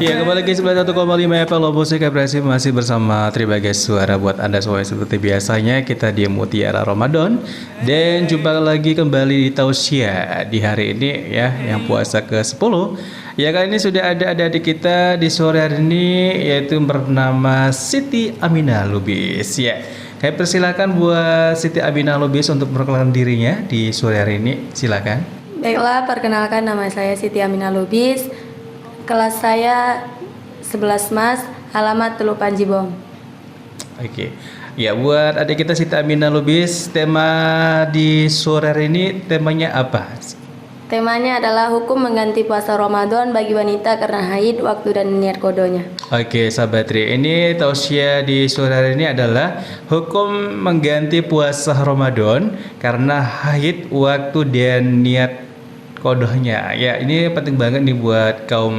Iya, kembali lagi 91,5 FM Lobo Musik masih bersama Tribagas Suara buat Anda semua seperti biasanya. Kita di Mutiara Ramadan dan jumpa lagi kembali di Tausiah di hari ini ya, yang puasa ke-10. Ya, kali ini sudah ada adik-adik kita di sore hari ini, yaitu bernama Siti Aminah Lubis. Ya, saya persilakan buat Siti Aminah Lubis untuk memperkenalkan dirinya di sore hari ini. Silakan. Baiklah, perkenalkan nama saya Siti Aminah Lubis. Kelas saya 11 Mas, alamat Teluk Panjibom. Oke. Ya, buat adik kita Siti Aminah Lubis, tema di sore hari ini temanya apa? Temanya adalah hukum mengganti puasa Ramadan bagi wanita karena haid, waktu dan niat kodonya. Oke, sahabat Tri, ini tausiah di sore hari ini adalah hukum mengganti puasa Ramadan karena haid, waktu dan niat kodohnya. Ya, ini penting banget nih buat kaum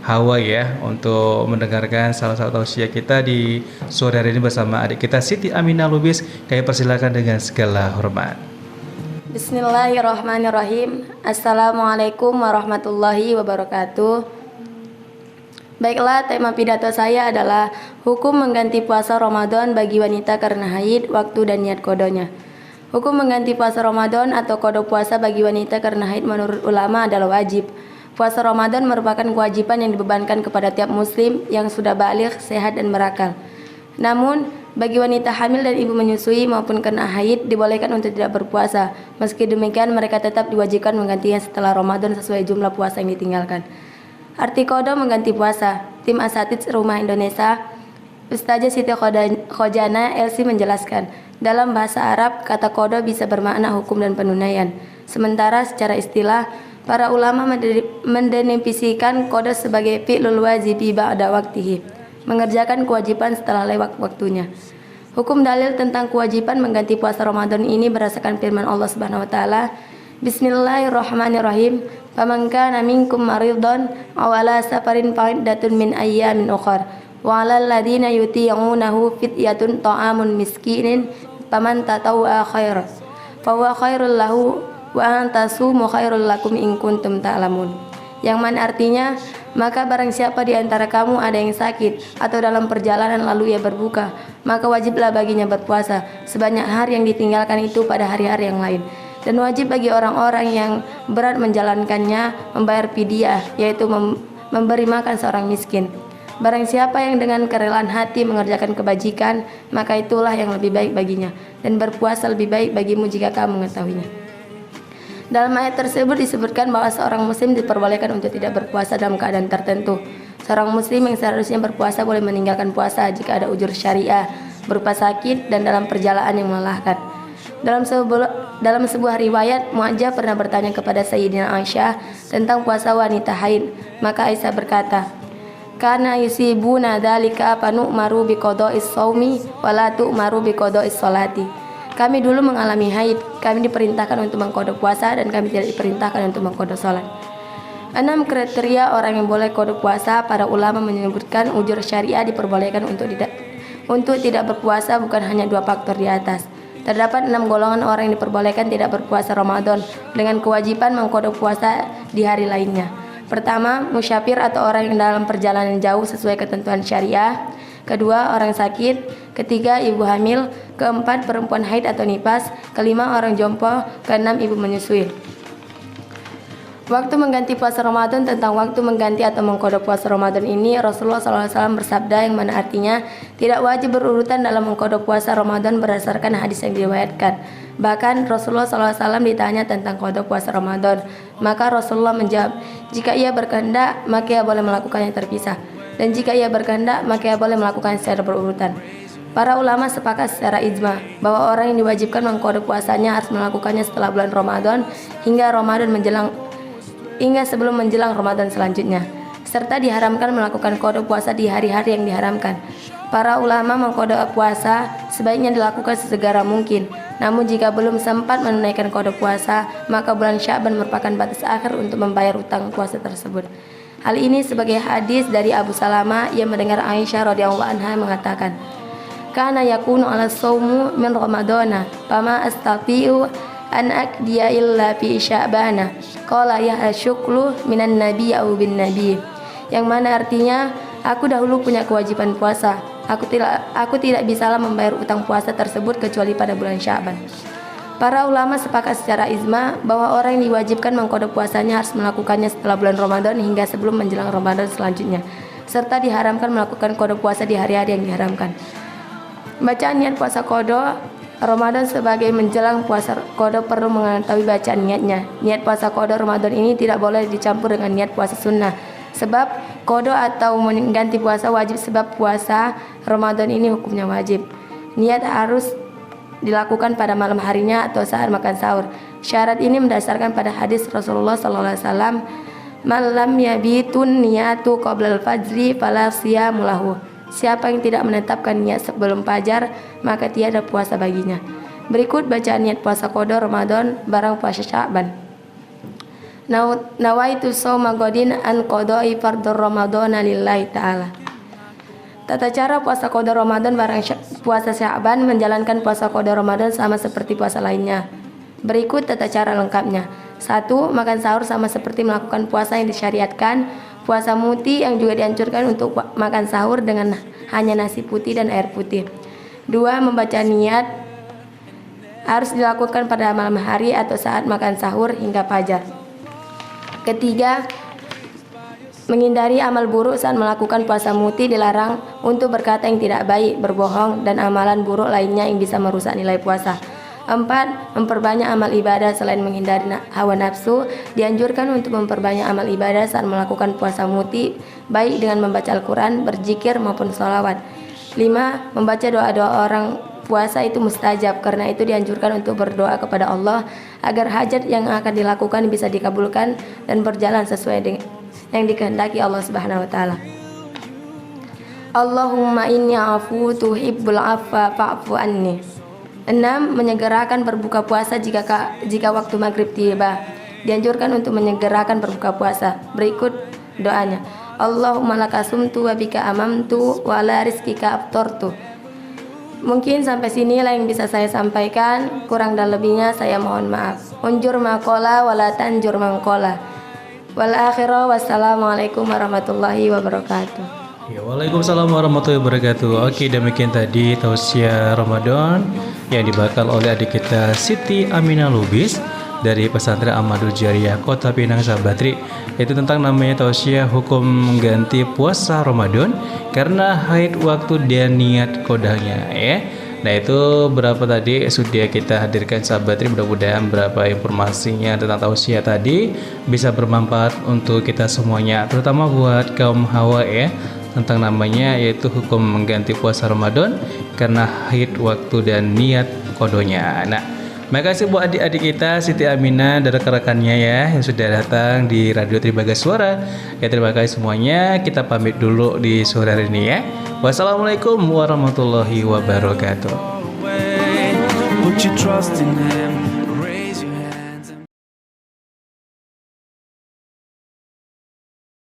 Hawa ya, untuk mendengarkan salah satu tausiah kita di sore hari ini bersama adik kita Siti Aminah Lubis. Kami persilakan dengan segala hormat. Bismillahirrahmanirrahim. Assalamualaikum warahmatullahi wabarakatuh. Baiklah, tema pidato saya adalah hukum mengganti puasa Ramadan bagi wanita karena haid, waktu dan niat kodonya. Hukum mengganti puasa Ramadan atau kodo puasa bagi wanita karena haid menurut ulama adalah wajib. Puasa Ramadan merupakan kewajiban yang dibebankan kepada tiap muslim yang sudah baligh, sehat dan berakal. Namun, bagi wanita hamil dan ibu menyusui maupun kena haid dibolehkan untuk tidak berpuasa. Meski demikian, mereka tetap diwajibkan menggantinya setelah Ramadan sesuai jumlah puasa yang ditinggalkan. Arti kodo mengganti puasa. Tim Asatidz Rumah Indonesia, Ustazah Siti Khojana LC menjelaskan. Dalam bahasa Arab, kata kodo bisa bermakna hukum dan penunaian. Sementara secara istilah, para ulama mendefinisikan kodo sebagai fi'lul wajibi ba'da waktihi, mengerjakan kewajiban setelah lewat waktunya. Hukum dalil tentang kewajiban mengganti puasa Ramadan ini berdasarkan firman Allah Subhanahu wa taala, Bismillahirrahmanirrahim. Faman kana minkum maridun aw ala safarin fa'iddatun min ayyamin ukhra. Wa 'alal ladzina yuti'unahu fidyatun ta'amun miskinin faman tatawwa khairan fa huwa khairul lahu wa an tasumu khairul lakum in kuntum ta'lamun. Yang mana artinya, maka barang siapa di antara kamu ada yang sakit atau dalam perjalanan lalu ia berbuka, maka wajiblah baginya berpuasa sebanyak hari yang ditinggalkan itu pada hari-hari yang lain. Dan wajib bagi orang-orang yang berat menjalankannya membayar fidyah, yaitu memberi makan seorang miskin. Barang siapa yang dengan kerelaan hati mengerjakan kebajikan, maka itulah yang lebih baik baginya, dan berpuasa lebih baik bagimu jika kamu mengetahuinya. Dalam ayat tersebut disebutkan bahwa seorang muslim diperbolehkan untuk tidak berpuasa dalam keadaan tertentu. Seorang muslim yang seharusnya berpuasa boleh meninggalkan puasa jika ada uzur syariah berupa sakit dan dalam perjalanan yang melelahkan. Dalam sebuah riwayat, Mu'adzah pernah bertanya kepada Sayyidina Aisyah tentang puasa wanita haid. Maka Aisyah berkata, Kana yusibuna dzalika fa nu'maru biqada'is shaumi wa la tu'maru biqada'is sholati. Kami dulu mengalami haid, kami diperintahkan untuk mengqada puasa dan kami tidak diperintahkan untuk mengqada salat. 6 kriteria orang yang boleh qada puasa. Para ulama menyebutkan uzur syariah diperbolehkan untuk tidak berpuasa bukan hanya 2 faktor di atas. Terdapat 6 golongan orang yang diperbolehkan tidak berpuasa Ramadan dengan kewajiban mengqada puasa di hari lainnya. Pertama, musyafir atau orang yang dalam perjalanan jauh sesuai ketentuan syariah. Kedua, orang sakit. Ketiga, ibu hamil. Keempat, perempuan haid atau nifas. Kelima, orang jompo. Keenam, ibu menyusui. Waktu mengganti puasa Ramadan. Tentang waktu mengganti atau mengqada puasa Ramadan ini, Rasulullah SAW bersabda, yang mana artinya tidak wajib berurutan dalam mengqada puasa Ramadan berdasarkan hadis yang diriwayatkan. Bahkan Rasulullah SAW ditanya tentang qada puasa Ramadan, maka Rasulullah menjawab, jika ia berkehendak maka ia boleh melakukannya terpisah, dan jika ia berkehendak maka ia boleh melakukannya secara berurutan. Para ulama sepakat secara ijma bahwa orang yang diwajibkan mengqada puasanya harus melakukannya setelah bulan Ramadan hingga sebelum menjelang Ramadan selanjutnya, serta diharamkan melakukan qada puasa di hari-hari yang diharamkan. Para ulama mengqada puasa sebaiknya dilakukan sesegera mungkin. Namun jika belum sempat menunaikan qada puasa, maka bulan Sya'ban merupakan batas akhir untuk membayar utang puasa tersebut. Hal ini sebagai hadis dari Abu Salamah yang mendengar Aisyah radhiyallahu anha mengatakan, Kana yakunu ala saumu min Ramadana, fama astati'u an aqdiya illa fi Sya'bana. Qala ya syuklu minan nabi au bin nabi. yang mana artinya aku dahulu punya kewajiban puasa. Aku tidak bisalah membayar utang puasa tersebut kecuali pada bulan Sya'ban. Para ulama sepakat secara ijma bahwa orang yang diwajibkan mengqada puasanya harus melakukannya setelah bulan Ramadan hingga sebelum menjelang Ramadan selanjutnya, serta diharamkan melakukan qada puasa di hari-hari yang diharamkan. Bacaan niat puasa qada Ramadan sebagai menjelang puasa qada perlu mengetahui bacaan niatnya. Niat puasa qada Ramadan ini tidak boleh dicampur dengan niat puasa sunnah, sebab qada atau mengganti puasa wajib, sebab puasa Ramadan ini hukumnya wajib. Niat harus dilakukan pada malam harinya atau saat makan sahur. Syarat ini mendasarkan pada hadis Rasulullah SAW, "Man lam yabitun niyatu qabla al-fajri fala siyamu lahu." Siapa yang tidak menetapkan niat sebelum fajar, maka tiada puasa baginya. Berikut bacaan niat puasa qada Ramadan barang puasa Sya'ban. Nawaitu shauma ghadin an qada'i fardhu Ramadhana lillahi ta'ala. Tata cara puasa qada Ramadan barang puasa Sya'ban. Menjalankan puasa qada Ramadan sama seperti puasa lainnya. Berikut tata cara lengkapnya. 1. Makan sahur sama seperti melakukan puasa yang disyariatkan. Puasa muti yang juga dianjurkan untuk makan sahur dengan hanya nasi putih dan air putih. 2. Membaca niat harus dilakukan pada malam hari atau saat makan sahur hingga fajar. 3. Menghindari amal buruk saat melakukan puasa muti. Dilarang untuk berkata yang tidak baik, berbohong, dan amalan buruk lainnya yang bisa merusak nilai puasa. 4. Memperbanyak amal ibadah selain menghindari hawa nafsu. Dianjurkan untuk memperbanyak amal ibadah saat melakukan puasa muti, baik dengan membaca Al-Quran, berzikir, maupun sholawat. 5. Membaca doa-doa orang puasa itu mustajab, karena itu dianjurkan untuk berdoa kepada Allah agar hajat yang akan dilakukan bisa dikabulkan dan berjalan sesuai dengan yang dikehendaki Allah Subhanahu wa taala. Allahumma inni afu tuhibbul afwa fa'fu anni. 6. Menyegerakan berbuka puasa jika waktu maghrib tiba. Dianjurkan untuk menyegerakan berbuka puasa. Berikut doanya. Allahumma lakasumtu wa bika amamtu wa ala rizkika aftartu. Mungkin sampai sinilah yang bisa saya sampaikan. Kurang dan lebihnya saya mohon maaf. Unjur maqala wala tanjur mangqala. Wal akhirah wassalamualaikum warahmatullahi wabarakatuh. Ya, Waalaikumsalam warahmatullahi wabarakatuh. Oke, demikian tadi tausiah Ramadan yang dibakar oleh adik kita Siti Aminah Lubis dari Pesantren Ahmadul Jariyah Kota Pinang Sahabatri. Itu tentang namanya tausiah hukum mengganti puasa Ramadan karena haid waktu dan niat kodanya ya. Nah, itu berapa tadi sudah kita hadirkan Sahabatri. Mudah-mudahan berapa informasinya tentang tausiah tadi bisa bermanfaat untuk kita semuanya, terutama buat kaum hawa ya, tentang namanya yaitu hukum mengganti puasa Ramadan karena haid waktu dan niat kodonya. Nah, makasih buat adik-adik kita Siti Aminah dan rekan-rekannya ya yang sudah datang di Radio Tribagas Suara. Ya, terima kasih semuanya. Kita pamit dulu di sore hari ini ya. Wassalamualaikum warahmatullahi wabarakatuh. Put your trust in him.